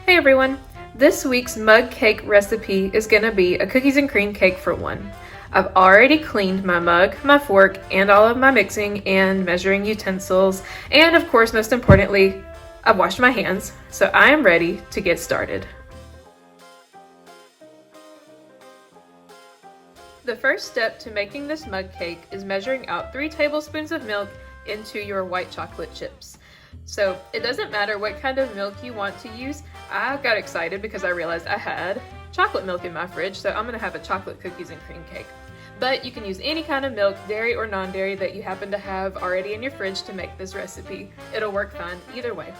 Hey everyone! This week's mug cake recipe is going to be a cookies and cream cake for one. I've already cleaned my mug, my fork, and all of my mixing and measuring utensils, and of course, most importantly, I've washed my hands, so I am ready to get started. The first step to making this mug cake is measuring out 3 tablespoons of milk into your white chocolate chips. So it doesn't matter what kind of milk you want to use. I got excited because I realized I had chocolate milk in my fridge, so I'm gonna have a chocolate cookies and cream cake. But you can use any kind of milk, dairy or non-dairy, that you happen to have already in your fridge to make this recipe. It'll work fine either way.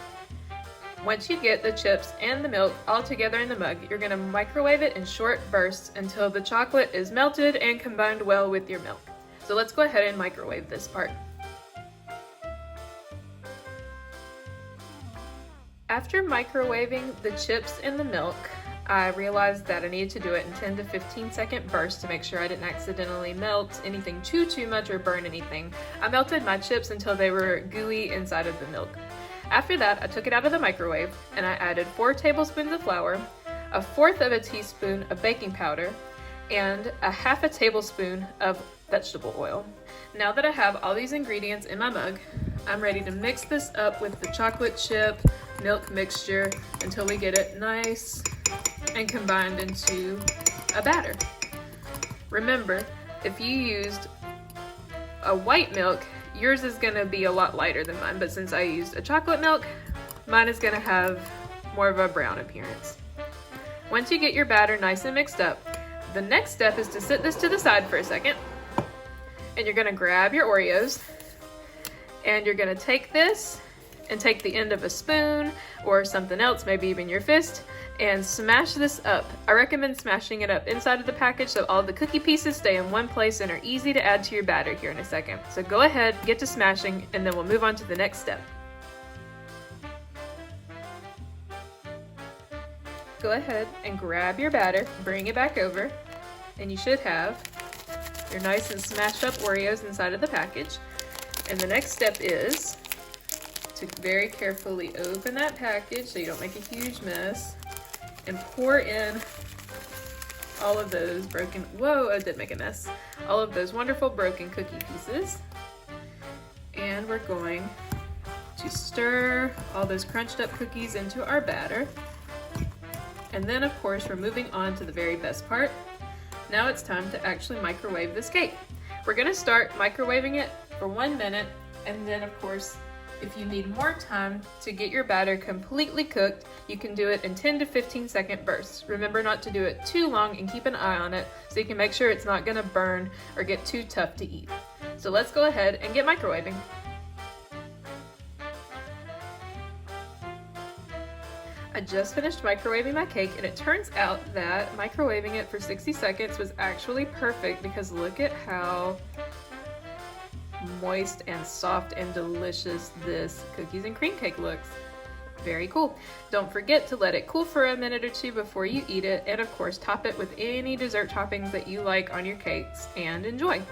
Once you get the chips and the milk all together in the mug, you're gonna microwave it in short bursts until the chocolate is melted and combined well with your milk. So let's go ahead and microwave this part. After microwaving the chips and the milk, I realized that I needed to do it in 10 to 15 second bursts to make sure I didn't accidentally melt anything too much or burn anything. I melted my chips until they were gooey inside of the milk. After that, I took it out of the microwave and I added 4 tablespoons of flour, 1/4 of a teaspoon of baking powder, and 1/2 tablespoon of vegetable oil. Now that I have all these ingredients in my mug, I'm ready to mix this up with the chocolate chip milk mixture until we get it nice and combined into a batter. Remember, if you used a white milk, yours is gonna be a lot lighter than mine, but since I used a chocolate milk, mine is gonna have more of a brown appearance. Once you get your batter nice and mixed up, the next step is to set this to the side for a second, and you're gonna grab your Oreos, and you're gonna take this and take the end of a spoon or something else, maybe even your fist, and smash this up. I recommend smashing it up inside of the package so all the cookie pieces stay in one place and are easy to add to your batter here in a second. So go ahead, get to smashing, and then we'll move on to the next step. Go ahead and grab your batter, bring it back over, and you should have your nice and smashed up Oreos inside of the package. And the next step is to very carefully open that package so you don't make a huge mess and pour in all of those broken, whoa, I did make a mess, all of those wonderful broken cookie pieces. And we're going to stir all those crunched up cookies into our batter. And then of course we're moving on to the very best part. Now it's time to actually microwave this cake. We're gonna start microwaving it for 1 minute, and then of course, if you need more time to get your batter completely cooked, you can do it in 10 to 15 second bursts. Remember not to do it too long and keep an eye on it so you can make sure it's not gonna burn or get too tough to eat. So let's go ahead and get microwaving. I just finished microwaving my cake, and it turns out that microwaving it for 60 seconds was actually perfect because look at how moist and soft and delicious this cookies and cream cake looks. Very cool. Don't forget to let it cool for a minute or 2 before you eat it, and of course top it with any dessert toppings that you like on your cakes, and enjoy.